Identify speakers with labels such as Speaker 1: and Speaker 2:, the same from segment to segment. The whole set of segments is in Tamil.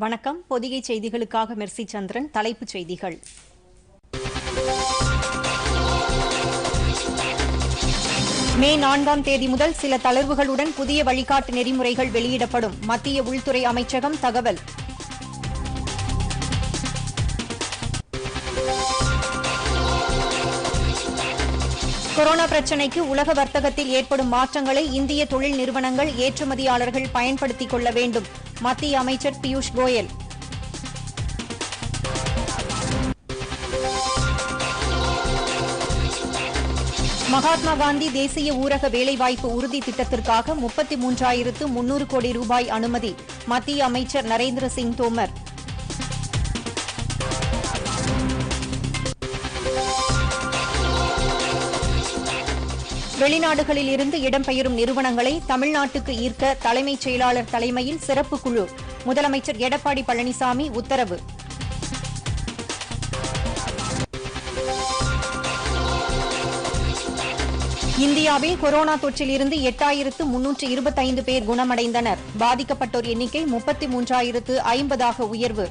Speaker 1: வணக்கம். பொதிகை செய்திகளுக்காக மெர்சி சந்திரன். தலைப்புச் செய்திகள். மே 4ஆம் தேதி முதல் சில தளர்வுகளுடன் புதிய வழிகாட்டு நெறிமுறைகள் வெளியிடப்படும். மத்திய உள்துறை அமைச்சகம் தகவல். கொரோனா பிரச்சினைக்கு உலக வர்த்தகத்தில் ஏற்படும் மாற்றங்களை இந்திய தொழில் நிறுவனங்கள், ஏற்றுமதியாளர்கள் பயன்படுத்திக் கொள்ள வேண்டும். மத்திய அமைச்சர் பியூஷ் கோயல். மகாத்மா காந்தி தேசிய ஊரக வேலைவாய்ப்பு உறுதி திட்டத்திற்காக 33,300 கோடி ரூபாய் அனுமதி. மத்திய அமைச்சர் நரேந்திர சிங் தோமர். வெளிநாடுகளில் இருந்து இடம்பெயரும் நிறுவனங்களை தமிழ்நாட்டுக்கு ஈர்க்க தலைமைச் செயலாளர் தலைமையில் சிறப்பு குழு. முதலமைச்சர் எடப்பாடி பழனிசாமி உத்தரவு. இந்தியாவில் கொரோனா தொற்றில் இருந்து 8,325 பேர் குணமடைந்தனர். பாதிக்கப்பட்டோர் எண்ணிக்கை 33,050 உயர்வு.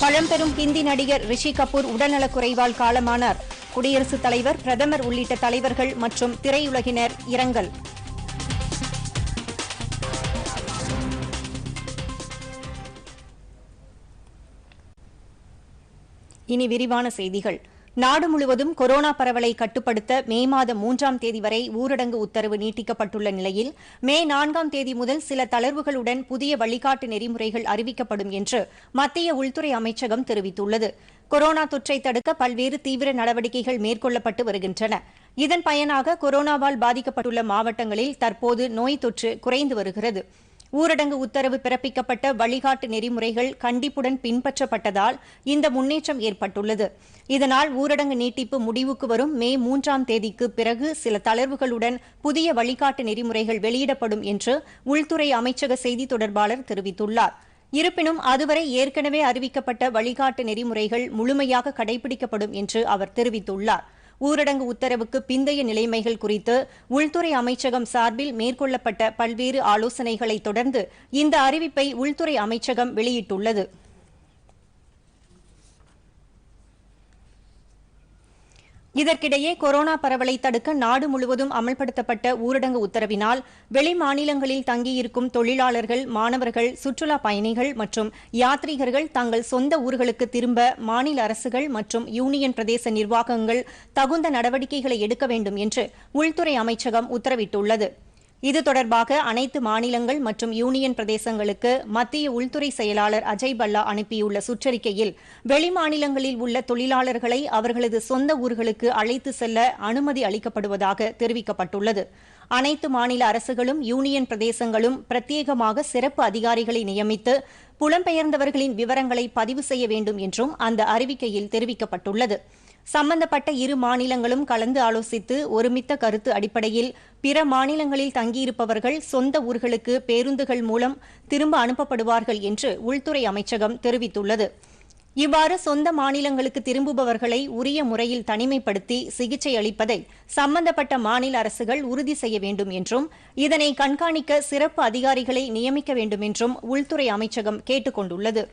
Speaker 1: பழம்பெரும் ஹிந்தி நடிகர் ரிஷி கபூர் உடல்நலக்குறைவால் காலமானார். குடியரசுத் தலைவர், பிரதமர் உள்ளிட்ட தலைவர்கள் மற்றும் திரையுலகினர் இரங்கல். இனி விரிவான செய்திகள். நாடு முழுவதும் கொரோனா பரவலை கட்டுப்படுத்த மே மாதம் 3ஆம் தேதி வரை ஊரடங்கு உத்தரவு நீட்டிக்கப்பட்டுள்ள நிலையில் மே 4ஆம் தேதி முதல் சில தளர்வுகளுடன் புதிய வழிகாட்டு நெறிமுறைகள் அறிவிக்கப்படும் என்று மத்திய உள்துறை அமைச்சகம் தெரிவித்துள்ளது. கொரோனா தொற்றை தடுக்க பல்வேறு தீவிர நடவடிக்கைகள் மேற்கொள்ளப்பட்டு வருகின்றன. இதன் பயனாக கொரோனாவால் பாதிக்கப்பட்டுள்ள மாவட்டங்களில் தற்போது நோய் தொற்று குறைந்து வருகிறது. ஊரடங்கு உத்தரவு பிறப்பிக்கப்பட்ட வழிகாட்டு நெறிமுறைகள் கண்டிப்புடன் பின்பற்றப்பட்டதால் இந்த முன்னேற்றம் ஏற்பட்டுள்ளது. இதனால் ஊரடங்கு நீட்டிப்பு முடிவுக்கு வரும் மே 3ஆம் தேதிக்கு பிறகு சில தளர்வுகளுடன் புதிய வழிகாட்டு நெறிமுறைகள் வெளியிடப்படும் என்று உள்துறை அமைச்சக செய்தித் தொடர்பாளர் தெரிவித்துள்ளார். இருப்பினும் அதுவரை ஏற்கனவே அறிவிக்கப்பட்ட வழிகாட்டு நெறிமுறைகள் முழுமையாக கடைபிடிக்கப்படும் என்று அவர் தெரிவித்துள்ளார். ஊரடங்கு உத்தரவுக்கு பிந்தைய நிலைமைகள் குறித்து உள்துறை அமைச்சகம் சார்பில் மேற்கொள்ளப்பட்ட பல்வேறு ஆலோசனைகளை தொடர்ந்து இந்த அறிவிப்பை உள்துறை அமைச்சகம் வெளியிட்டுள்ளது. இதற்கிடையே கொரோனா பரவலை தடுக்க நாடு முழுவதும் அமல்படுத்தப்பட்ட ஊரடங்கு உத்தரவினால் வெளி மாநிலங்களில் தங்கியிருக்கும் தொழிலாளர்கள், மாணவர்கள், சுற்றுலா பயணிகள் மற்றும் யாத்ரீகர்கள் தங்கள் சொந்த ஊர்களுக்கு திரும்ப மாநில அரசுகள் மற்றும் யூனியன் பிரதேச நிர்வாகங்கள் தகுந்த நடவடிக்கைகளை எடுக்க வேண்டும் என்று உள்துறை அமைச்சகம் உத்தரவிட்டுள்ளது. இது தொடர்பாக அனைத்து மாநிலங்கள் மற்றும் யூனியன் பிரதேசங்களுக்கு மத்திய உள்துறை செயலாளர் அஜய் பல்லா அனுப்பியுள்ள சுற்றறிக்கையில் வெளிமாநிலங்களில் உள்ள தொழிலாளர்களை அவர்களது சொந்த ஊர்களுக்கு அழைத்து செல்ல அனுமதி அளிக்கப்படுவதாக தெரிவிக்கப்பட்டுள்ளது. அனைத்து மாநில அரசுகளும் யூனியன் பிரதேசங்களும் பிரத்யேகமாக சிறப்பு அதிகாரிகளை நியமித்து புலம்பெயர்ந்தவர்களின் விவரங்களை பதிவு செய்ய வேண்டும் என்றும் அந்த அறிவிக்கையில் தெரிவிக்கப்பட்டுள்ளது. சம்பந்தப்பட்ட இரு மாநிலங்களும் கலந்து ஆலோசித்து ஒருமித்த கருத்து அடிப்படையில் பிற மாநிலங்களில் தங்கியிருப்பவர்கள் சொந்த ஊர்களுக்கு பேருந்துகள் மூலம் திரும்ப அனுப்பப்படுவார்கள் என்று உள்துறை அமைச்சகம் தெரிவித்துள்ளது. இவ்வாறு சொந்த மாநிலங்களுக்கு திரும்புபவர்களை உரிய முறையில் தனிமைப்படுத்தி சிகிச்சை அளிப்பதை சம்பந்தப்பட்ட மாநில அரசுகள் உறுதி செய்ய வேண்டும் என்றும் இதனை கண்காணிக்க சிறப்பு அதிகாரிகளை நியமிக்க வேண்டும் என்றும் உள்துறை அமைச்சகம் கேட்டுக் கொண்டுள்ளது.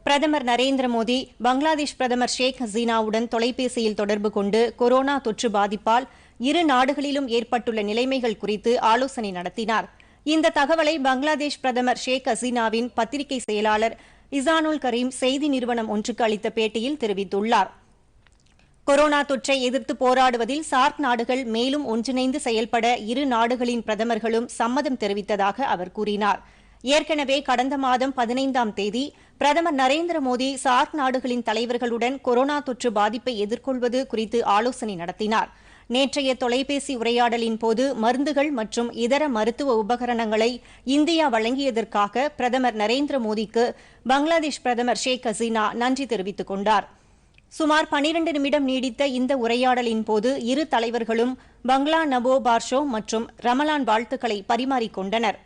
Speaker 1: பிரதமர் நரேந்திர மோடி பங்களாதேஷ் பிரதமர் ஷேக் ஹசீனாவுடன் தொலைபேசியில் தொடர்பு கொண்டு கொரோனா தொற்று பாதிப்பால் இரு நாடுகளிலும் ஏற்பட்டுள்ள நிலைமைகள் குறித்து ஆலோசனை நடத்தினார். இந்த தகவலை பங்களாதேஷ் பிரதமர் ஷேக் ஹசீனாவின் பத்திரிகை செயலாளர் இசானுல் கரீம் செய்தி நிறுவனம் ஒன்றுக்கு அளித்த பேட்டியில் தெரிவித்துள்ளார். கொரோனா தொற்றை எதிர்த்து போராடுவதில் சார்க் நாடுகள் மேலும் ஒன்றிணைந்து செயல்பட இரு நாடுகளின் பிரதமர்களும் சம்மதம் தெரிவித்ததாக அவர் கூறினார். ஏற்கனவே கடந்த மாதம் 15ஆம் தேதி பிரதமர் நரேந்திர மோடி சார்க் நாடுகளின் தலைவர்களுடன் கொரோனா தொற்று பாதிப்பை எதிர்கொள்வது குறித்து ஆலோசனை நடத்தினார். நேற்றைய தொலைபேசி உரையாடலின் போது மருந்துகள் மற்றும் இதர மருத்துவ உபகரணங்களை இந்தியா வழங்கியதற்காக பிரதமர் நரேந்திர மோடிக்கு பங்களாதேஷ் பிரதமர் ஷேக் ஹசீனா நன்றி தெரிவித்துக் கொண்டார். சுமார் 12 நிமிடம் நீடித்த இந்த உரையாடலின் போது இரு தலைவர்களும் பங்களா நபோ பார்ஷோ மற்றும் ரமலான் வாழ்த்துக்களை பரிமாறிக்கொண்டனர்.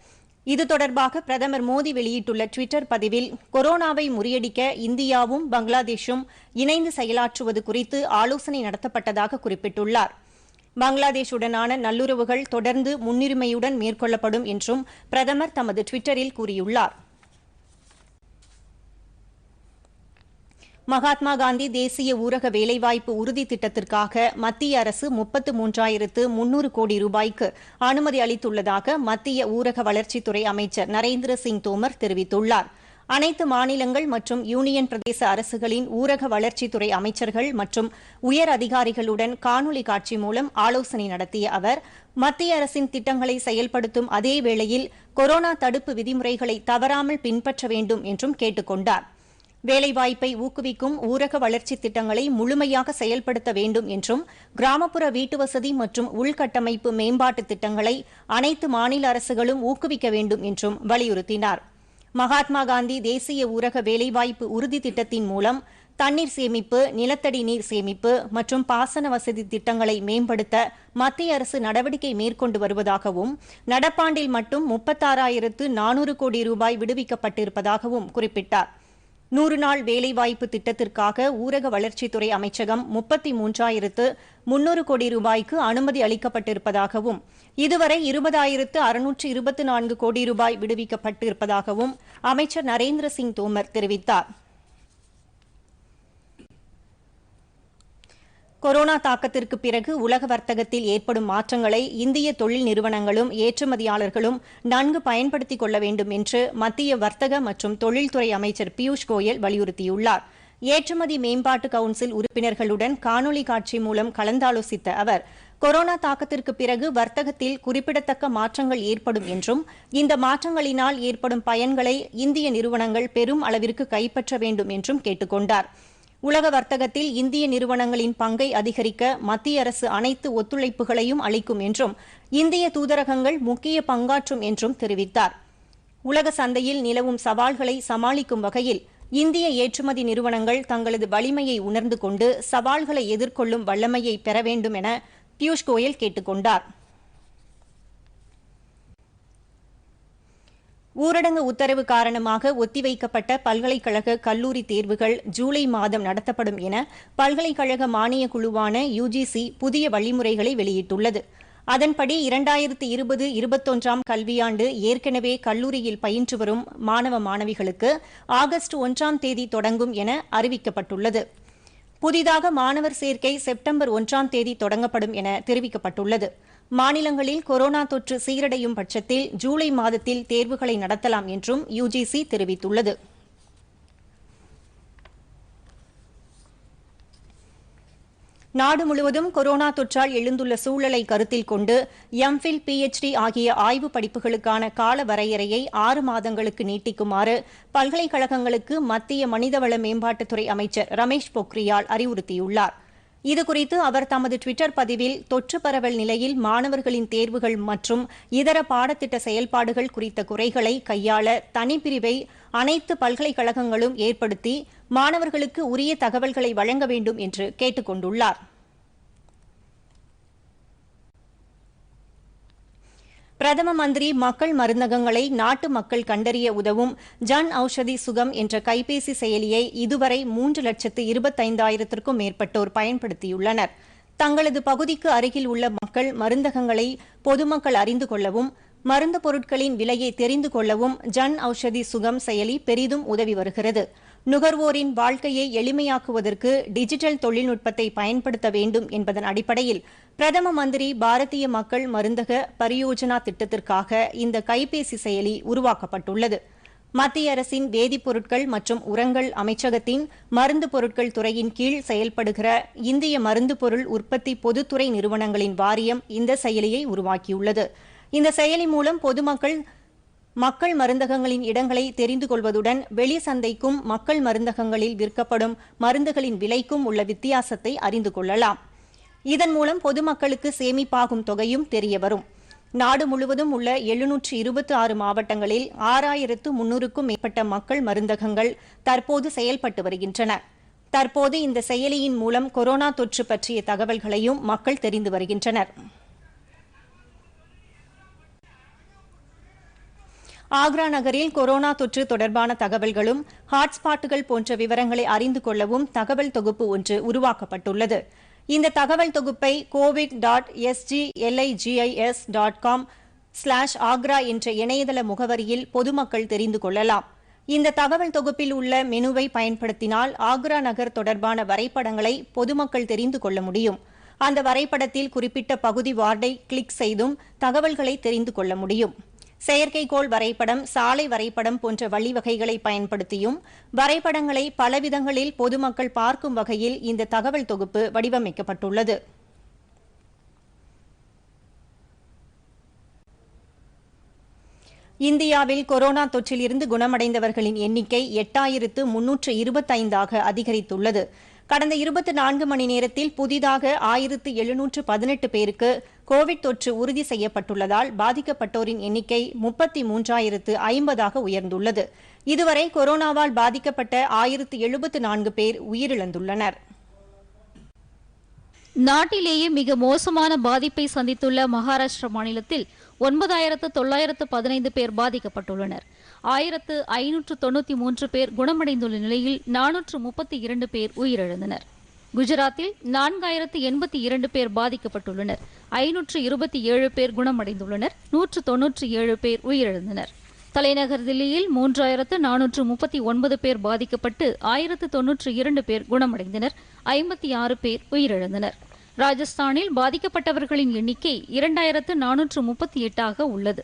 Speaker 1: இது தொடர்பாக பிரதமர் மோடி வெளியிட்டுள்ள டுவிட்டர் பதிவில் கொரோனாவை முறியடிக்க இந்தியாவும் பங்களாதேஷும் இணைந்து செயலாற்றுவது குறித்து ஆலோசனை நடத்தப்பட்டதாக குறிப்பிட்டுள்ளார். பங்களாதேஷுடனான நல்லுறவுகள் தொடர்ந்து முன்னுரிமையுடன் மேற்கொள்ளப்படும் என்றும் பிரதமர் தமது டுவிட்டரில் கூறியுள்ளார். மகாத்மா காந்தி தேசிய ஊரக வேலைவாய்ப்பு உறுதி திட்டத்திற்காக மத்திய அரசு 33,300 கோடி ரூபாய்க்கு அனுமதி அளித்துள்ளதாக மத்திய ஊரக வளர்ச்சித்துறை அமைச்சர் நரேந்திர சிங் தோமர் தெரிவித்துள்ளார். அனைத்து மாநிலங்கள் மற்றும் யூனியன் பிரதேச அரசுகளின் ஊரக வளர்ச்சித்துறை அமைச்சர்கள் மற்றும் உயர் அதிகாரிகளுடன் காணொலி காட்சி மூலம் ஆலோசனை நடத்திய அவர் மத்திய அரசின் திட்டங்களை செயல்படுத்தும் அதே வேளையில் கொரோனா தடுப்பு விதிமுறைகளை தவறாமல் பின்பற்ற வேண்டும் என்றும் கேட்டுக் கொண்டார். வேலைவாய்ப்பை ஊக்குவிக்கும் ஊரக வளர்ச்சித் திட்டங்களை முழுமையாக செயல்படுத்த வேண்டும் என்றும் கிராமப்புற வீட்டுவசதி மற்றும் உள்கட்டமைப்பு மேம்பாட்டு திட்டங்களை அனைத்து மாநில அரசுகளும் ஊக்குவிக்க வேண்டும் என்றும் வலியுறுத்தினார். மகாத்மா காந்தி தேசிய ஊரக வேலைவாய்ப்பு உறுதி திட்டத்தின் மூலம் தண்ணீர் சேமிப்பு, நிலத்தடி நீர் சேமிப்பு மற்றும் பாசன வசதி திட்டங்களை மேம்படுத்த மத்திய அரசு நடவடிக்கை மேற்கொண்டு வருவதாகவும் நடப்பாண்டில் மட்டும் 36,400 கோடி ரூபாய் விடுவிக்கப்பட்டிருப்பதாகவும் குறிப்பிட்டார். 100 நாள் வேலைவாய்ப்பு திட்டத்திற்காக ஊரக வளர்ச்சித்துறை அமைச்சகம் 33,300 கோடி ரூபாய்க்கு அனுமதி அளிக்கப்பட்டிருப்பதாகவும் இதுவரை 20,624 கோடி ரூபாய் விடுவிக்கப்பட்டிருப்பதாகவும் அமைச்சர் நரேந்திர சிங் தோமர் தெரிவித்தார். கொரோனா தாக்கத்திற்கு பிறகு உலக வர்த்தகத்தில் ஏற்படும் மாற்றங்களை இந்திய தொழில் நிறுவனங்களும் ஏற்றுமதியாளர்களும் நன்கு பயன்படுத்திக் கொள்ள வேண்டும் என்று மத்திய வர்த்தக மற்றும் தொழில்துறை அமைச்சர் பியூஷ் கோயல் வலியுறுத்தியுள்ளார். ஏற்றுமதி மேம்பாட்டு கவுன்சில் உறுப்பினர்களுடன் காணொலி காட்சி மூலம் கலந்தாலோசித்த அவர் கொரோனா தாக்கத்திற்கு பிறகு வர்த்தகத்தில் குறிப்பிடத்தக்க மாற்றங்கள் ஏற்படும் என்றும் இந்த மாற்றங்களினால் ஏற்படும் பயன்களை இந்திய நிறுவனங்கள் பெரும் அளவிற்கு கைப்பற்ற வேண்டும் என்றும் கேட்டுக் கொண்டார். உலக வர்த்தகத்தில் இந்திய நிறுவனங்களின் பங்கை அதிகரிக்க மத்திய அரசு அனைத்து ஒத்துழைப்புகளையும் அளிக்கும் என்றும் இந்திய தூதரகங்கள் முக்கிய பங்காற்றும் என்றும் தெரிவித்தார். உலக சந்தையில் நிலவும் சவால்களை சமாளிக்கும் வகையில் இந்திய ஏற்றுமதி நிறுவனங்கள் தங்களது வலிமையை உணர்ந்து கொண்டு சவால்களை எதிர்கொள்ளும் வல்லமையை பெற வேண்டும் என பியூஷ் கோயல் கேட்டுக் கொண்டார். ஊரடங்கு உத்தரவு காரணமாக ஒத்திவைக்கப்பட்ட பல்கலைக்கழக கல்லூரி தேர்வுகள் ஜூலை மாதம் நடத்தப்படும் என பல்கலைக்கழக மானியக் குழுவான யுஜிசி புதிய வழிமுறைகளை வெளியிட்டுள்ளது. அதன்படி 2020-21 கல்வியாண்டு ஏற்கனவே கல்லூரியில் பயின்று வரும் மாணவ மாணவிகளுக்கு ஆகஸ்ட் 1ஆம் தேதி தொடங்கும் என அறிவிக்கப்பட்டுள்ளது. புதிதாக மாணவர் சேர்க்கை செப்டம்பர் 1ஆம் தேதி தொடங்கப்படும் என தெரிவிக்கப்பட்டுள்ளது. மாநிலங்களில் கொரோனா தொற்று சீரடையும் பட்சத்தில் ஜூலை மாதத்தில் தேர்வுகளை நடத்தலாம் என்றும் யுஜிசி தெரிவித்துள்ளது. நாடு முழுவதும் கொரோனா தொற்றால் எழுந்துள்ள சூழலை கருத்தில் கொண்டு எம்ஃபில், பிஎச்டி ஆகிய ஆய்வு படிப்புகளுக்கான கால வரையறையை 6 மாதங்களுக்கு நீட்டிக்குமாறு பல்கலைக்கழகங்களுக்கு மத்திய மனிதவள மேம்பாட்டுத்துறை அமைச்சர் ரமேஷ் பொக்ரியால் அறிவுறுத்தியுள்ளார். இதுகுறித்து அவர் தமது டுவிட்டர் பதிவில் தொற்று பரவல் நிலையில் மாணவர்களின் தேர்வுகள் மற்றும் இதர பாடத்திட்ட செயல்பாடுகள் குறித்த குறைகளை கையாள தனிப்பிரிவை அனைத்து பல்கலைக்கழகங்களும் ஏற்படுத்தி மாணவர்களுக்கு உரிய தகவல்களை வழங்க வேண்டும் என்று கேட்டுக் கொண்டுள்ளார். பிரதம மந்திரி மக்கள் மருந்தகங்களை நாட்டு மக்கள் கண்டறிய உதவும் ஜன் ஔஷதி சுகம் என்ற கைபேசி செயலியை இதுவரை 3,25,000க்கும் மேற்பட்டோர் பயன்படுத்தியுள்ளனர். தங்களது பகுதிக்கு அருகில் உள்ள மக்கள் மருந்தகங்களை பொதுமக்கள் அறிந்து கொள்ளவும் மருந்து பொருட்களின் விலையை தெரிந்து கொள்ளவும் ஜன் ஔஷதி சுகம் செயலி பெரிதும் உதவி வருகிறது. நுகர்வோரின் வாழ்க்கையை எளிமையாக்குவதற்கு டிஜிட்டல் தொழில்நுட்பத்தை பயன்படுத்த வேண்டும் என்பதன் அடிப்படையில் பிரதம மந்திரி பாரதிய மக்கள் மருந்தக பரியோஜனா திட்டத்திற்காக இந்த கைபேசி செயலி உருவாக்கப்பட்டுள்ளது. மத்திய அரசின் வேதிப்பொருட்கள் மற்றும் உரங்கள் அமைச்சகத்தின் மருந்து பொருட்கள் துறையின் கீழ் செயல்படுகிற இந்திய மருந்து பொருள் உற்பத்தி பொதுத்துறை நிறுவனங்களின் வாரியம் இந்த செயலியை உருவாக்கியுள்ளது. இந்த செயலி மூலம் பொதுமக்கள் மக்கள் மருந்தகங்களின் இடங்களை தெரிந்து கொள்வதுடன் வெளி சந்தைக்கும் மக்கள் மருந்தகங்களில் விற்கப்படும் மருந்துகளின் விலைக்கும் உள்ள வித்தியாசத்தை அறிந்து கொள்ளலாம். இதன் மூலம் பொதுமக்களுக்கு சேமிப்பாகும் தொகையும் தெரியவரும். நாடு முழுவதும் உள்ள 726 மாவட்டங்களில் 6,300க்கும் மேற்பட்ட மக்கள் மருந்தகங்கள் தற்போது செயல்பட்டு வருகின்றன. தற்போது இந்த செயலியின் மூலம் கொரோனா தொற்று பற்றிய தகவல்களையும் மக்கள் தெரிந்து வருகின்றனர். ஆக்ரா நகரில் கொரோனா தொற்று தொடர்பான தகவல்களும் ஹாட்ஸ்பாட்டுகள் போன்ற விவரங்களை அறிந்து கொள்ளவும் தகவல் தொகுப்பு ஒன்று உருவாக்கப்பட்டுள்ளது. இந்த தகவல் தொகுப்பை covid.sgligis.com/agra என்ற இணையதள முகவரியில் பொதுமக்கள் தெரிந்து கொள்ளலாம். இந்த தகவல் தொகுப்பில் உள்ள மெனுவை பயன்படுத்தினால் ஆக்ரா நகர் தொடர்பான வரைபடங்களை பொதுமக்கள் தெரிந்து கொள்ள முடியும். அந்த வரைபடத்தில் குறிப்பிட்ட பகுதி வார்டை கிளிக் செய்தும் தகவல்களை தெரிந்து கொள்ள முடியும். செயற்கைக்கோள் வரைபடம், சாலை வரைபடம் போன்ற வழிவகைகளை பயன்படுத்தியும் வரைபடங்களை பலவிதங்களில் பொதுமக்கள் பார்க்கும் வகையில் இந்த தகவல் தொகுப்பு வடிவமைக்கப்பட்டுள்ளது. இந்தியாவில் கொரோனா தொற்றில் இருந்து குணமடைந்தவர்களின் எண்ணிக்கை 8325 அதிகரித்துள்ளது. கடந்த 24 மணி நேரத்தில் புதிதாக 1718 பேருக்கு கோவிட் தொற்று உறுதி செய்யப்பட்டுள்ளதால் பாதிக்கப்பட்டோரின் எண்ணிக்கை 33,050 உயர்ந்துள்ளது. இதுவரை கொரோனாவால் பாதிக்கப்பட்ட 1074 பேர் உயிரிழந்துள்ளனர்.
Speaker 2: நாட்டிலேயே மிக மோசமான பாதிப்பை சந்தித்துள்ள மகாராஷ்டிரா மாநிலத்தில் 9,915 பேர் பாதிக்கப்பட்டுள்ளனர். 1,593 பேர் குணமடைந்துள்ள நிலையில் 432 பேர் உயிரிழந்தனர். குஜராத்தில் 4,082 பேர் பாதிக்கப்பட்டுள்ளனர். 527 பேர் குணமடைந்துள்ளனர். 197 பேர் உயிரிழந்தனர். தலைநகர் தில்லியில் 3,439 பேர் பாதிக்கப்பட்டு 1,092 பேர் குணமடைந்தனர். 56 பேர் உயிரிழந்தனர். ராஜஸ்தானில் பாதிக்கப்பட்டவர்களின் எண்ணிக்கை 2,438 உள்ளது.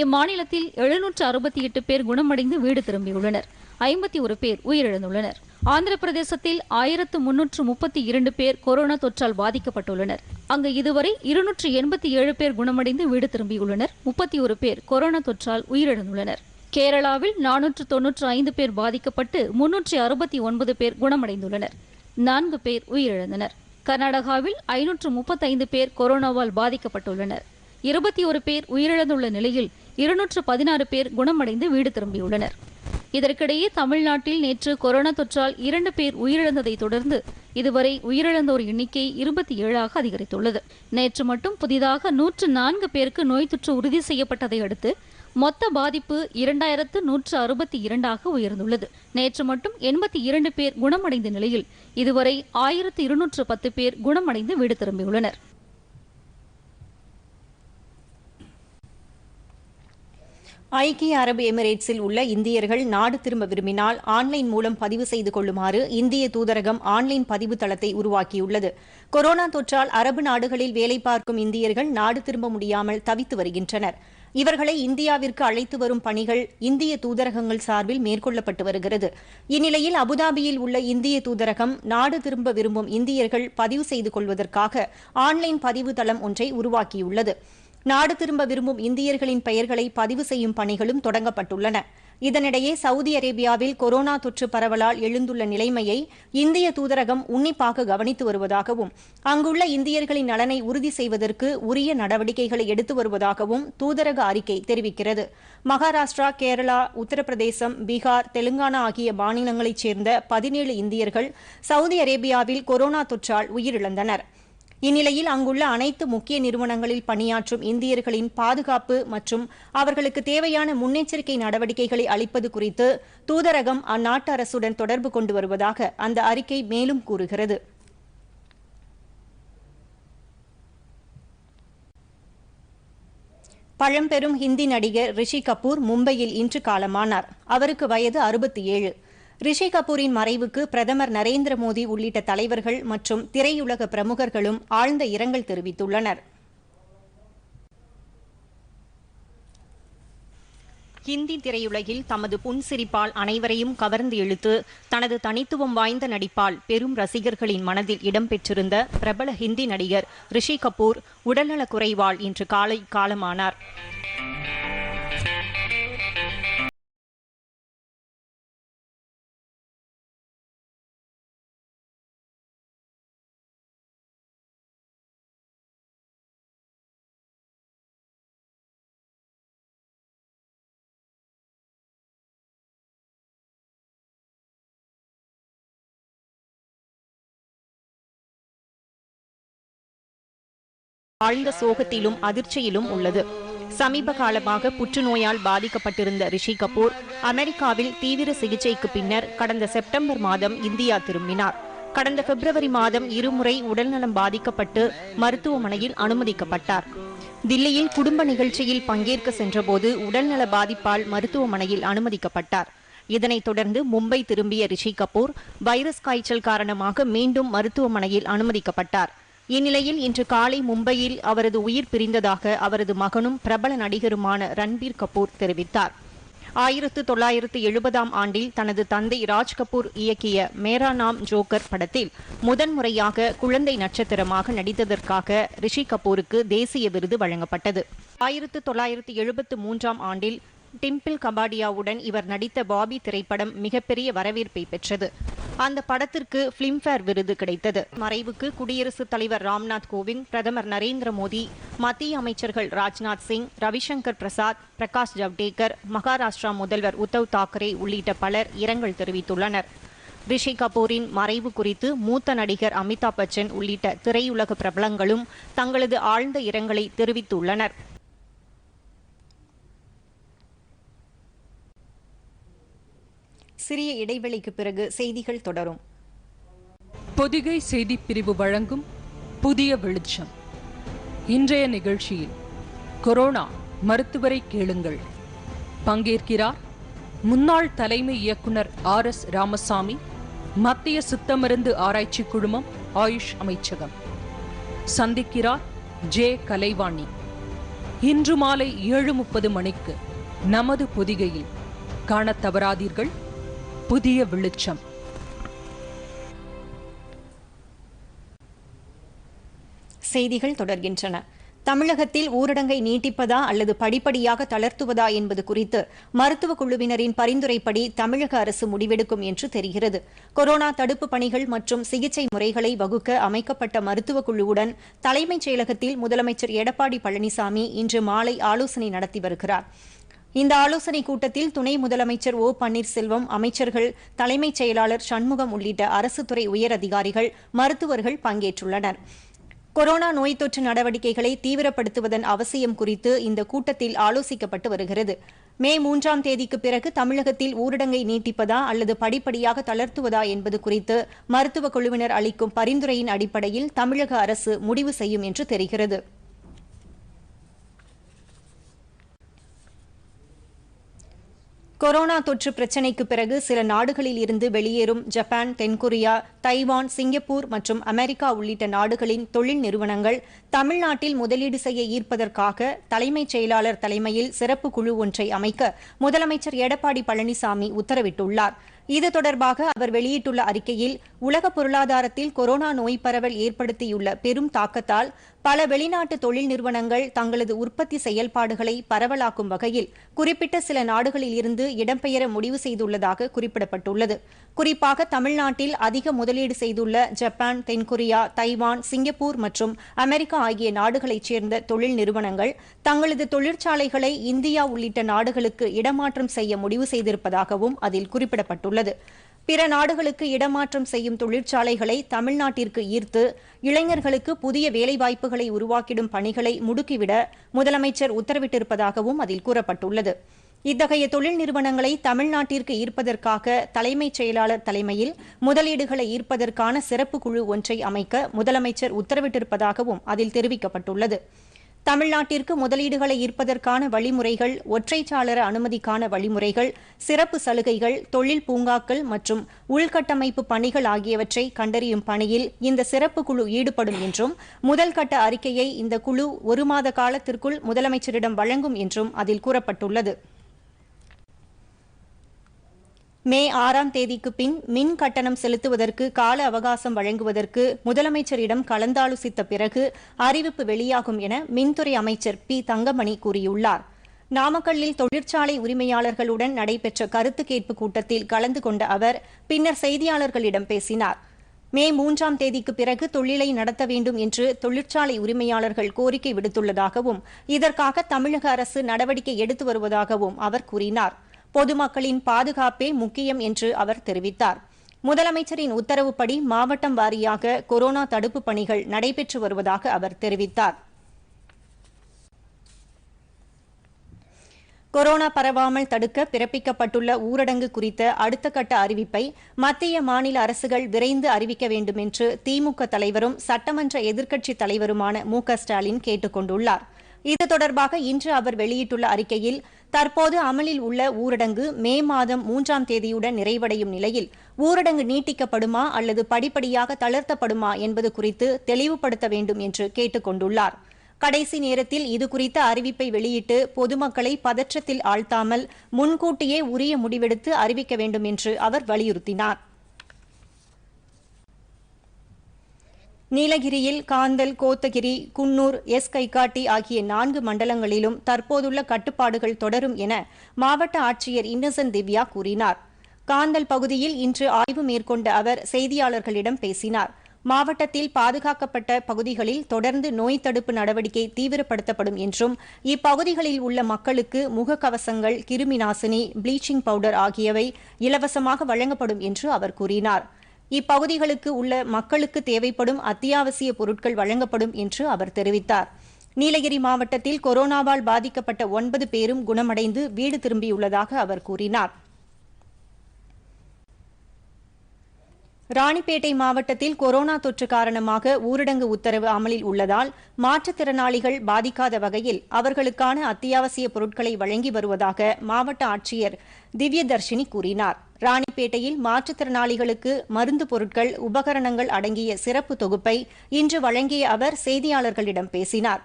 Speaker 2: இம்மாநிலத்தில் 768 பேர் குணமடைந்து வீடு திரும்பியுள்ளனர். 51 பேர் உயிரிழந்துள்ளனர். ஆந்திர பிரதேசத்தில் 1,332 பேர் கொரோனா தொற்றால் பாதிக்கப்பட்டுள்ளனர். அங்கு இதுவரை 287 பேர் குணமடைந்து வீடு திரும்பியுள்ளனர். 31 பேர் கொரோனா தொற்றால் உயிரிழந்துள்ளனர். கேரளாவில் 495 பேர் பாதிக்கப்பட்டு 369 பேர் குணமடைந்துள்ளனர். 4 பேர் உயிரிழந்தனர். கர்நாடகாவில் 535 பேர் கொரோனாவால் பாதிக்கப்பட்டுள்ளனர். 21 பேர் உயிரிழந்துள்ள நிலையில் 216 பேர் குணமடைந்து வீடு திரும்பியுள்ளனர். இதற்கிடையே தமிழ்நாட்டில் நேற்று கொரோனா தொற்றால் 2 பேர் உயிரிழந்ததை தொடர்ந்து இதுவரை உயிரிழந்தோர் எண்ணிக்கை 27 அதிகரித்துள்ளது. நேற்று மட்டும் புதிதாக 104 பேருக்கு நோய் தொற்று உறுதி செய்யப்பட்டதை அடுத்து மொத்த பாதிப்பு 2,162 உயர்ந்துள்ளது. நேற்று மட்டும் 82 பேர் குணமடைந்த நிலையில் இதுவரை 1,210 பேர் குணமடைந்து வீடு திரும்பியுள்ளனர்.
Speaker 1: ஐக்கிய அரபு எமிரேட்ஸில் உள்ள இந்தியர்கள் நாடு திரும்ப விரும்பினால் ஆன்லைன் மூலம் பதிவு செய்து கொள்ளுமாறு இந்திய தூதரகம் ஆன்லைன் பதிவு தளத்தை உருவாக்கியுள்ளது. கொரோனா தொற்றால் அரபு நாடுகளில் வேலை பார்க்கும் இந்தியர்கள் நாடு திரும்ப முடியாமல் தவித்து வருகின்றனர். இவர்களை இந்தியாவிற்கு அழைத்து வரும் பணிகள் இந்திய தூதரகங்கள் சார்பில் மேற்கொள்ளப்பட்டு வருகிறது. இந்நிலையில் அபுதாபியில் உள்ள இந்திய தூதரகம் நாடு திரும்ப விரும்பும் இந்தியர்கள் பதிவு செய்து கொள்வதற்காக ஆன்லைன் பதிவு தளம் ஒன்றை உருவாக்கியுள்ளது. நாடு திரும்ப விரும்பும் இந்தியர்களின் பெயர்களை பதிவு செய்யும் பணிகளும் தொடங்கப்பட்டுள்ளன. இதனிடையே சவுதி அரேபியாவில் கொரோனா தொற்று பரவலால் எழுந்துள்ள நிலைமையை இந்திய தூதரகம் உன்னிப்பாக கவனித்து வருவதாகவும் அங்குள்ள இந்தியர்களின் நலனை உறுதி செய்வதற்கு உரிய நடவடிக்கைகளை எடுத்து வருவதாகவும் தூதரக அறிக்கை தெரிவிக்கிறது. மகாராஷ்டிரா, கேரளா, உத்தரப்பிரதேசம், பீகார், தெலுங்கானா ஆகிய மாநிலங்களைச் சேர்ந்த 17 இந்தியர்கள் சவுதி அரேபியாவில் கொரோனா தொற்றால் உயிரிழந்தனர். இந்நிலையில் அங்குள்ள அனைத்து முக்கிய நிறுவனங்களில் பணியாற்றும் இந்தியர்களின் பாதுகாப்பு மற்றும் அவர்களுக்கு தேவையான முன்னெச்சரிக்கை நடவடிக்கைகளை அளிப்பது குறித்து தூதரகம் அந்நாட்டு அரசுடன் தொடர்பு கொண்டு வருவதாக அந்த அறிக்கை மேலும் கூறுகிறது. பழம்பெரும் ஹிந்தி நடிகர் ரிஷி கபூர் மும்பையில் இன்று காலமானார். அவருக்கு வயது 67. ரிஷி கபூரின் மறைவுக்கு பிரதமர் நரேந்திர மோடி உள்ளிட்ட தலைவர்கள் மற்றும் திரையுலக பிரமுகர்களும் ஆழ்ந்த இரங்கல் தெரிவித்துள்ளனர். ஹிந்தி திரையுலகில் தமது புன்சிரிப்பால் அனைவரையும் கவர்ந்து இழுத்து தனது தனித்துவம் வாய்ந்த நடிப்பால் பெரும் ரசிகர்களின் மனதில் இடம்பெற்றிருந்த பிரபல ஹிந்தி நடிகர் ரிஷி கபூர் உடல்நலக் குறைவால் இன்று காலை காலமானார். ஆழ்ந்த சோகத்திலும் அதிர்ச்சியிலும் உள்ளது. சமீப காலமாக புற்றுநோயால் பாதிக்கப்பட்டிருந்த ரிஷி கபூர் அமெரிக்காவில் தீவிர சிகிச்சைக்கு பின்னர் கடந்த செப்டம்பர் மாதம் இந்தியா திரும்பினார். கடந்த பிப்ரவரி மாதம் இருமுறை உடல்நலம் பாதிக்கப்பட்டு மருத்துவமனையில் அனுமதிக்கப்பட்டார். தில்லியில் குடும்ப நிகழ்ச்சியில் பங்கேற்க சென்றபோது உடல்நல பாதிப்பால் மருத்துவமனையில் அனுமதிக்கப்பட்டார். இதனைத் தொடர்ந்து மும்பை திரும்பிய ரிஷி கபூர் வைரஸ் காய்ச்சல் காரணமாக மீண்டும் மருத்துவமனையில் அனுமதிக்கப்பட்டார். இந்நிலையில் இன்று காலை மும்பையில் அவரது உயிர் பிரிந்ததாக அவரது மகனும் பிரபல நடிகருமான ரன்பீர் கபூர் தெரிவித்தார். 1970 ஆண்டில் தனது தந்தை ராஜ் கபூர் இயக்கிய மேரா நாம் ஜோக்கர் படத்தில் முதன்முறையாக குழந்தை நட்சத்திரமாக நடித்ததற்காக ரிஷி கபூருக்கு தேசிய விருது வழங்கப்பட்டது. 1973 ஆண்டில் டிம்பிள் கபாடியாவுடன் இவர் நடித்த பாபி திரைப்படம் மிகப்பெரிய வரவேற்பை பெற்றது. அந்த படத்திற்கு பிலிம்பேர் விருது கிடைத்தது. மறைவுக்கு குடியரசுத் தலைவர் ராம்நாத் கோவிந்த், பிரதமர் நரேந்திர மோடி, மத்திய அமைச்சர்கள் ராஜ்நாத் சிங், ரவிசங்கர் பிரசாத், பிரகாஷ் ஜவ்டேகர், மகாராஷ்டிரா முதல்வர் உத்தவ் தாக்கரே உள்ளிட்ட பலர் இரங்கல் தெரிவித்துள்ளனர். ரிஷி கபூரின் மறைவு குறித்து மூத்த நடிகர் அமிதாப் பச்சன் உள்ளிட்ட திரையுலக பிரபலங்களும் தங்களது ஆழ்ந்த இரங்கலை தெரிவித்துள்ளனர். சிறிய இடைவெளிக்கு பிறகு செய்திகள் தொடரும்.
Speaker 3: பொதிகை செய்திப் பிரிவு வழங்கும் புதிய வெளிச்சம். இன்றைய நிகழ்ச்சியில் கொரோனா மருத்துவரை கேளுங்கள். பங்கேற்கிறார் முன்னாள் தலைமை இயக்குனர் RS ராமசாமி, மத்திய சித்த மருந்து ஆராய்ச்சி குழுமம், ஆயுஷ் அமைச்சகம். சந்திக்கிறார் J கலைவாணி. இன்று மாலை 7:30 மணிக்கு நமது பொதிகையில் காணத் தவறாதீர்கள் புதிய வெளிச்சம்.
Speaker 1: செய்திகள் தொடர்கின்றன. தமிழகத்தில் ஊரடங்கை நீட்டிப்பதா அல்லது படிப்படியாக தளர்த்துவதா என்பது குறித்து மருத்துவ குழுவினரின் பரிந்துரைப்படி தமிழக அரசு முடிவெடுக்கும் என்று தெரிகிறது. கொரோனா தடுப்பு பணிகள் மற்றும் சிகிச்சை முறைகளை வகுக்க அமைக்கப்பட்ட மருத்துவ குழுவுடன் தலைமைச் செயலகத்தில் முதலமைச்சர் எடப்பாடி பழனிசாமி இன்று மாலை ஆலோசனை நடத்தி வருகிறார். இந்த ஆலோசனைக் கூட்டத்தில் துணை முதலமைச்சர் O பன்னீர்செல்வம், அமைச்சர்கள், தலைமைச் செயலாளர் சண்முகம் உள்ளிட்ட அரசு துறை உயரதிகாரிகள், மருத்துவர்கள் பங்கேற்றுள்ளனர். கொரோனா நோய் தொற்று நடவடிக்கைகளை தீவிரப்படுத்துவதன் அவசியம் குறித்து இந்த கூட்டத்தில் ஆலோசிக்கப்பட்டு வருகிறது. மே 3ஆம் தேதிக்கு பிறகு தமிழகத்தில் ஊரடங்கை நீட்டிப்பதா அல்லது படிப்படியாக தளர்த்துவதா என்பது குறித்து மருத்துவக் குழுவினர் அளிக்கும் பரிந்துரையின் அடிப்படையில் தமிழக அரசு முடிவு செய்யும் என்று தெரிகிறது. கொரோனா தொற்று பிரச்சினைக்கு பிறகு சில நாடுகளில் இருந்து வெளியேறும் ஜப்பான், தென்கொரியா, தைவான், சிங்கப்பூர் மற்றும் அமெரிக்கா உள்ளிட்ட நாடுகளின் தொழில் நிறுவனங்கள் தமிழ்நாட்டில் முதலீடு செய்ய ஈர்ப்பதற்காக தலைமைச் செயலாளர் தலைமையில் சிறப்பு குழு ஒன்றை அமைக்க முதலமைச்சர் எடப்பாடி பழனிசாமி உத்தரவிட்டுள்ளார். இது தொடர்பாக அவர் வெளியிட்டுள்ள அறிக்கையில், உலக பொருளாதாரத்தில் கொரோனா நோய் பரவல் ஏற்படுத்தியுள்ள பெரும் தாக்கத்தால் பல வெளிநாட்டு தொழில் நிறுவனங்கள் தங்களது உற்பத்தி செயல்பாடுகளை பரவலாக்கும் வகையில் குறிப்பிட்ட சில நாடுகளில் இருந்து இடம்பெயர முடிவு செய்துள்ளதாக குறிப்பிடப்பட்டுள்ளது. குறிப்பாக தமிழ்நாட்டில் அதிக முதலீடு செய்துள்ள ஜப்பான், தென்கொரியா, தைவான், சிங்கப்பூர் மற்றும் அமெரிக்கா ஆகிய நாடுகளைச் சேர்ந்த தொழில் நிறுவனங்கள் தங்களது தொழிற்சாலைகளை இந்தியா உள்ளிட்ட நாடுகளுக்கு இடமாற்றம் செய்ய முடிவு செய்திருப்பதாகவும் அதில் குறிப்பிடப்பட்டுள்ளது. பிற நாடுகளுக்கு இடமாற்றம் செய்யும் தொழிற்சாலைகளை தமிழ்நாட்டிற்கு ஈர்த்து இளைஞர்களுக்கு புதிய வேலைவாய்ப்புகளை உருவாக்கிடும் பணிகளை முடுக்கிவிட முதலமைச்சர் உத்தரவிட்டிருப்பதாகவும் அதில் கூறப்பட்டுள்ளது. இத்தகைய தொழில் நிறுவனங்களை தமிழ்நாட்டிற்கு ஈர்ப்பதற்காக தலைமைச் செயலாளர் தலைமையில் முதலீடுகளை ஈர்ப்பதற்கான சிறப்பு குழு ஒன்றை அமைக்க முதலமைச்சர் உத்தரவிட்டிருப்பதாகவும் அதில் தெரிவிக்கப்பட்டுள்ளது. தமிழ்நாட்டிற்கு முதலீடுகளை ஈர்ப்பதற்கான வழிமுறைகள், ஒற்றைச்சாளர அனுமதிக்கான வழிமுறைகள், சிறப்பு சலுகைகள், தொழில் பூங்காக்கள் மற்றும் உள்கட்டமைப்பு பணிகள் ஆகியவற்றை கண்டறியும் பணியில் இந்த சிறப்பு குழு ஈடுபடும் என்றும் முதல் கட்ட அறிக்கையை இந்த குழு 1 மாத காலத்திற்குள் முதலமைச்சரிடம் வழங்கும் என்றும் அதில் கூறப்பட்டுள்ளது. மே 6ஆம் தேதிக்கு பின் மின் கட்டணம் செலுத்துவதற்கு கால அவகாசம் வழங்குவதற்கு முதலமைச்சரிடம் கலந்தாலோசித்த பிறகு அறிவிப்பு வெளியாகும் என மின்துறை அமைச்சர் பி. தங்கமணி கூறியுள்ளார். நாமக்கல்லில் தொழிற்சாலை உரிமையாளர்களுடன் நடைபெற்ற கருத்து கேட்பு கூட்டத்தில் கலந்து கொண்ட அவர் பின்னர் செய்தியாளர்களிடம் பேசினார். மே 3ஆம் தேதிக்கு பிறகு தொழிலை நடத்த வேண்டும் என்று தொழிற்சாலை உரிமையாளர்கள் கோரிக்கை விடுத்துள்ளதாகவும் இதற்காக தமிழக அரசு நடவடிக்கை எடுத்து வருவதாகவும் அவர் கூறினார். பொதுமக்களின் பாதுகாப்பே முக்கியம் என்று அவர் தெரிவித்தார். முதலமைச்சரின் உத்தரவுப்படி மாவட்டம் வாரியாக கொரோனா தடுப்பு பணிகள் நடைபெற்று வருவதாக அவர் தெரிவித்தார். கொரோனா பரவாமல் தடுக்க பிறப்பிக்கப்பட்டுள்ள ஊரடங்கு குறித்த அடுத்த கட்ட அறிவிப்பை மத்திய மாநில அரசுகள் விரைந்து அறிவிக்க வேண்டும் என்று திமுக தலைவரும் சட்டமன்ற எதிர்க்கட்சித் தலைவருமான மு.க.ஸ்டாலின் கேட்டுக் கொண்டுள்ளார். இது தொடர்பாக இன்று அவர் வெளியிட்டுள்ள அறிக்கையில், தற்போது அமலில் உள்ள ஊரடங்கு மே மாதம் 3ஆம் தேதியுடன் நிறைவடையும் நிலையில் ஊரடங்கு நீட்டிக்கப்படுமா அல்லது படிப்படியாக தளர்த்தப்படுமா என்பது குறித்து தெளிவுபடுத்த வேண்டும் என்று கேட்டுக் கொண்டுள்ளார். கடைசி நேரத்தில் இதுகுறித்த அறிவிப்பை வெளியிட்டு பொதுமக்களை பதற்றத்தில் ஆழ்த்தாமல் முன்கூட்டியே உரிய முடிவெடுத்து அறிவிக்க வேண்டும் என்று அவர் வலியுறுத்தினார். நீலகிரியில் காந்தல், கோத்தகிரி, குன்னூர், கைகாட்டி ஆகிய 4 மண்டலங்களிலும் தற்போதுள்ள கட்டுப்பாடுகள் தொடரும் என மாவட்ட ஆட்சியர் இன்னசென்ட் திவ்யா கூறினார். காந்தல் பகுதியில் இன்று ஆய்வு மேற்கொண்ட அவர் செய்தியாளர்களிடம் பேசினார். மாவட்டத்தில் பாதுகாக்கப்பட்ட பகுதிகளில் தொடர்ந்து நோய் தடுப்பு நடவடிக்கை தீவிரப்படுத்தப்படும் என்றும் இப்பகுதிகளில் உள்ள மக்களுக்கு முகக்கவசங்கள், கிருமி நாசினி, ப்ளீச்சிங் பவுடர் ஆகியவை இலவசமாக வழங்கப்படும் என்று அவர் கூறினார். இப்பகுதிகளுக்கு உள்ள மக்களுக்கு தேவைப்படும் அத்தியாவசிய பொருட்கள் வழங்கப்படும் என்று அவர் தெரிவித்தார். நீலகிரி மாவட்டத்தில் கொரோனாவால் பாதிக்கப்பட்ட 9 பேரும் குணமடைந்து வீடு திரும்பியுள்ளதாக அவர் கூறினார். ராணிப்பேட்டை மாவட்டத்தில் கொரோனா தொற்று காரணமாக ஊரடங்கு உத்தரவு அமலில் உள்ளதால் மாற்றுத்திறனாளிகள் பாதிக்காத வகையில் அவர்களுக்கான அத்தியாவசிய பொருட்களை வழங்கி வருவதாக மாவட்ட ஆட்சியர் திவ்யதர்ஷினி கூறினார். ராணிப்பேட்டையில் மாற்றுத்திறனாளிகளுக்கு மருந்து பொருட்கள், உபகரணங்கள் அடங்கிய சிறப்பு தொகுப்பை இன்று வழங்கிய அவர் செய்தியாளர்களிடம் பேசினார்.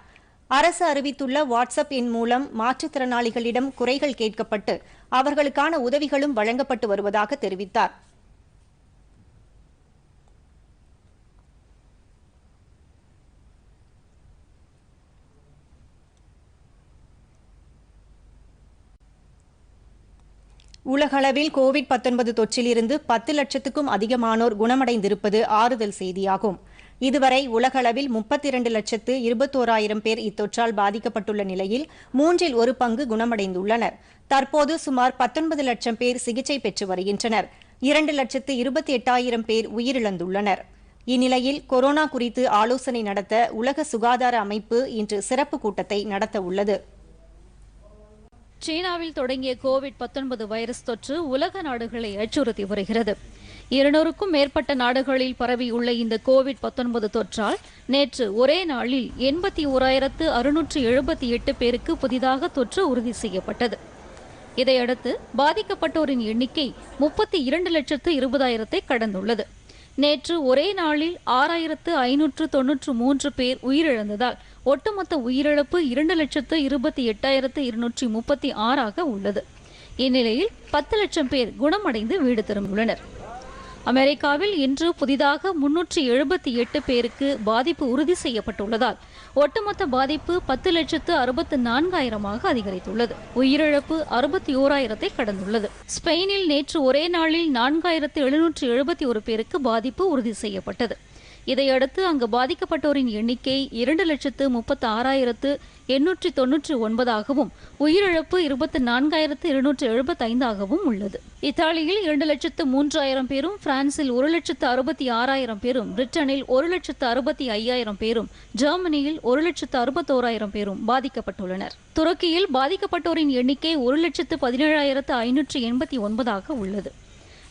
Speaker 1: அரசு அறிவித்துள்ள வாட்ஸ்அப் எண் மூலம் மாற்றுத்திறனாளிகளிடம் குறைகள் கேட்கப்பட்டு அவர்களுக்கான உதவிகளும் வழங்கப்பட்டு வருவதாக தெரிவித்தார். உலகளவில் கோவிட்-19 தொற்றிலிருந்து 10 லட்சத்துக்கும் அதிகமானோர் குணமடைந்திருப்பது ஆறுதல் செய்தியாகும். இதுவரை உலகளவில் 32,21,000 பேர் இத்தொற்றால் பாதிக்கப்பட்டுள்ள நிலையில் 1/3 பங்கு குணமடைந்துள்ளனர். தற்போது சுமார் 19 லட்சம் பேர் சிகிச்சை பெற்று வருகின்றனர். 2,28,000 பேர் உயிரிழந்துள்ளனர். இந்நிலையில் கொரோனா குறித்து ஆலோசனை நடத்த உலக சுகாதார அமைப்பு இன்று சிறப்பு கூட்டத்தை நடத்த உள்ளது.
Speaker 2: சீனாவில் தொடங்கிய கோவிட்-19 வைரஸ் தொற்று உலக நாடுகளை அச்சுறுத்தி வருகிறது. 200க்கும் மேற்பட்ட நாடுகளில் பரவியுள்ள இந்த கோவிட்-19 தொற்றால் நேற்று ஒரே நாளில் 81,678 பேருக்கு புதிதாக தொற்று உறுதி செய்யப்பட்டது. இதையடுத்து பாதிக்கப்பட்டோரின் எண்ணிக்கை 32,20,000 கடந்துள்ளது. நேற்று ஒரே நாளில் 6,593 பேர் உயிரிழந்ததால் ஒட்டுமொத்த உயிரிழப்பு 2,28,236 உள்ளது. இந்நிலையில் 10 லட்சம் பேர் குணமடைந்து வீடு திரும்பியுள்ளனர். அமெரிக்காவில் இன்று புதிதாக 378 பேருக்கு பாதிப்பு உறுதி செய்யப்பட்டுள்ளதால் ஒட்டுமொத்த பாதிப்பு 10,64,000 அதிகரித்துள்ளது. உயிரிழப்பு 61,000 கடந்துள்ளது. ஸ்பெயினில் நேற்று ஒரே நாளில் 4,771 பேருக்கு பாதிப்பு உறுதி செய்யப்பட்டது. இதையடுத்து அங்கு பாதிக்கப்பட்டோரின் எண்ணிக்கை 2,36,899 உயிரிழப்பு 24,275 உள்ளது. இத்தாலியில் 2,03,000 பேரும், பிரான்சில் 1,66,000 பேரும், பிரிட்டனில் 1,65,000 பேரும், ஜெர்மனியில் 1,61,000 பேரும் பாதிக்கப்பட்டுள்ளனர். துருக்கியில் பாதிக்கப்பட்டோரின் எண்ணிக்கை 1,17,589 உள்ளது.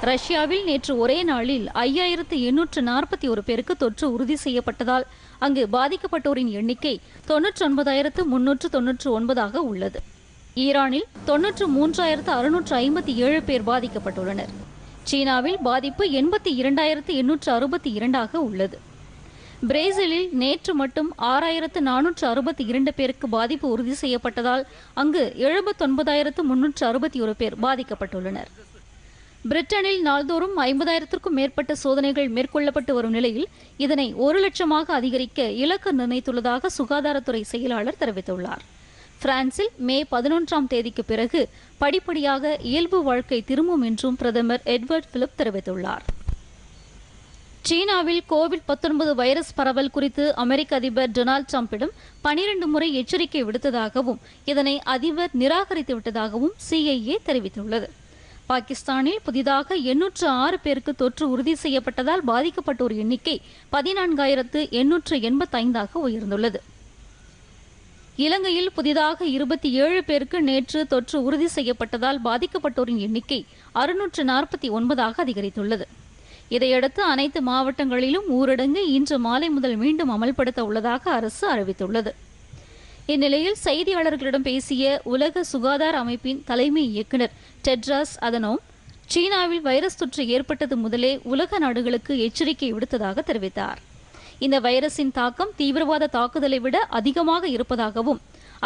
Speaker 2: ரஷ்யாவில் நேற்று ஒரே நாளில் 5,841 பேருக்கு தொற்று உறுதி செய்யப்பட்டதால் அங்கு பாதிக்கப்பட்டோரின் எண்ணிக்கை 99,399 உள்ளது. ஈரானில் 93,657 பேர் பாதிக்கப்பட்டுள்ளனர். சீனாவில் பாதிப்பு 82,862 உள்ளது. பிரேசிலில் நேற்று மட்டும் 6,462 பேருக்கு பாதிப்பு உறுதி செய்யப்பட்டதால் அங்கு 79,361 பேர் பாதிக்கப்பட்டுள்ளனர். பிரிட்டனில் நாள்தோறும் 50,000க்கும் மேற்பட்ட சோதனைகள் மேற்கொள்ளப்பட்டு வரும் நிலையில் இதனை 1 லட்சமாக அதிகரிக்க இலக்கு நிர்ணயித்துள்ளதாக சுகாதாரத்துறை செயலாளர் தெரிவித்துள்ளார். பிரான்சில் மே 11ஆம் தேதிக்கு பிறகு படிப்படியாக இயல்பு வாழ்க்கை திரும்பும் என்றும் பிரதமர் எட்வர்ட் பிலிப் தெரிவித்துள்ளார். சீனாவில் கோவிட்-19 வைரஸ் பரவல் குறித்து அமெரிக்க அதிபர் டொனால்டு டிரம்பிடம் 12 முறை எச்சரிக்கை விடுத்ததாகவும் இதனை அதிபர் நிராகரித்துவிட்டதாகவும் CIA தெரிவித்துள்ளது. பாகிஸ்தானில் புதிதாக 806 பேருக்கு தொற்று உறுதி செய்யப்பட்டதால் பாதிக்கப்பட்டோர் எண்ணிக்கை 14,885 உயர்ந்துள்ளது. இலங்கையில் புதிதாக 27 பேருக்கு நேற்று தொற்று உறுதி செய்யப்பட்டதால் பாதிக்கப்பட்டோரின் எண்ணிக்கை 649ஆக அதிகரித்துள்ளது. இதையடுத்து அனைத்து மாவட்டங்களிலும் ஊரடங்கு இன்று மாலை முதல் மீண்டும் அமல்படுத்த உள்ளதாக அரசு அறிவித்துள்ளது. இந்நிலையில் செய்தியாளர்களிடம் பேசிய உலக சுகாதார அமைப்பின் தலைமை இயக்குநர் டெட்ராஸ் அதனோம் சீனாவில் வைரஸ் தொற்று ஏற்பட்டது முதலே உலக நாடுகளுக்கு எச்சரிக்கை விடுத்ததாக தெரிவித்தார். இந்த வைரஸின் தாக்கம் தீவிரவாத தாக்குதலை விட அதிகமாக இருப்பதாகவும்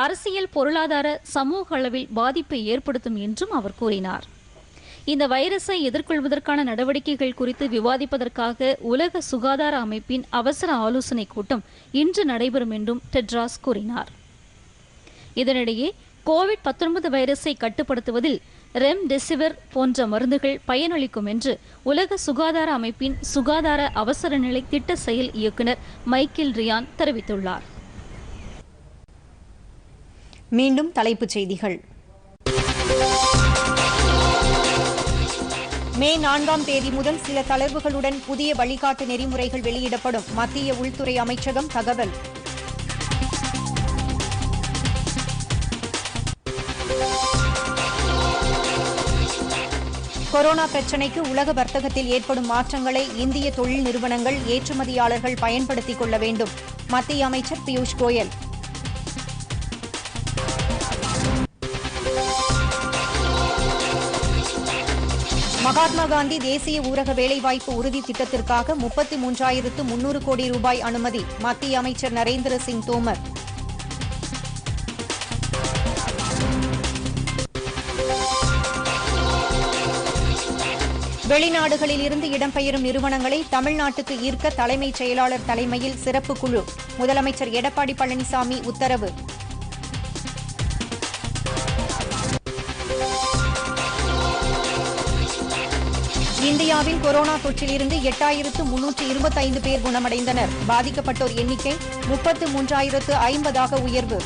Speaker 2: அரசியல், பொருளாதார, சமூக அளவில் பாதிப்பை ஏற்படுத்தும் என்றும் அவர் கூறினார். இந்த வைரஸை எதிர்கொள்வதற்கான நடவடிக்கைகள் குறித்து விவாதிப்பதற்காக உலக சுகாதார அமைப்பின் அவசர ஆலோசனைக் கூட்டம் இன்று நடைபெறும் என்றும் டெட்ராஸ் கூறினார். இதனிடையே கோவிட்-19 வைரஸை கட்டுப்படுத்துவதில் ரெம்டெசிவிர் போன்ற மருந்துகள் பயனளிக்கும் என்று உலக சுகாதார அமைப்பின் சுகாதார அவசர நிலை திட்ட செயல் இயக்குநர் மைக்கேல் ரியான் தெரிவித்துள்ளார்.
Speaker 1: மீண்டும் தலைப்புச் செய்திகள். மே 4ஆம் தேதி முதல் சில தளர்வுகளுடன் புதிய வழிகாட்டு நெறிமுறைகள் வெளியிடப்படும். மத்திய உள்துறை அமைச்சகம் தகவல். கொரோனா பிரச்சினைக்கு உலக வர்த்தகத்தில் ஏற்படும் மாற்றங்களை இந்திய தொழில் நிறுவனங்கள், ஏற்றுமதியாளர்கள் பயன்படுத்திக் கொள்ள வேண்டும். மத்திய அமைச்சர் பியூஷ் கோயல். மகாத்மா காந்தி தேசிய ஊரக வேலைவாய்ப்பு உறுதி திட்டத்திற்காக 33,300 கோடி ரூபாய் அனுமதி. மத்திய அமைச்சர் நரேந்திர சிங் தோமர். வெளிநாடுகளில் இருந்து இடம்பெயரும் நிறுவனங்களை தமிழ்நாட்டுக்கு ஈர்க்க தலைமைச் செயலாளர் தலைமையில் சிறப்பு குழு. முதலமைச்சர் எடப்பாடி பழனிசாமி உத்தரவு. இந்தியாவில் கொரோனா தொற்றிலிருந்து 8,325 பேர் குணமடைந்தனர். பாதிக்கப்பட்டோர் எண்ணிக்கை 33,050ஆக உயர்வு.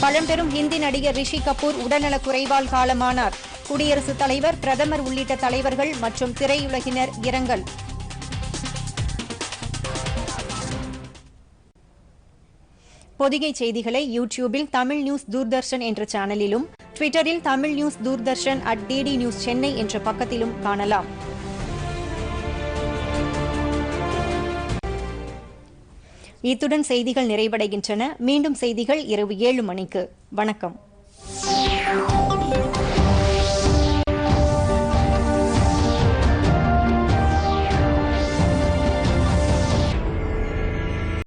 Speaker 1: பழம்பெரும் ஹிந்தி நடிகர் ரிஷி கபூர் உடல்நலக் குறைவால் காலமானார். குடியரசுத் தலைவர், பிரதமர் உள்ளிட்ட தலைவர்கள் மற்றும் திரையுலகினர் இரங்கல். பொதிகை செய்திகளை யூடியூபில் தமிழ் நியூஸ் தூர்தர்ஷன் என்ற சேனலிலும், ட்விட்டரில் Tamil news Doordarshan @DD news Chennai என்ற பக்கத்திலும் காணலாம். இத்துடன் செய்திகள் நிறைவடைகின்றன. மீண்டும் செய்திகள் இரவு 7 மணிக்கு. வணக்கம்.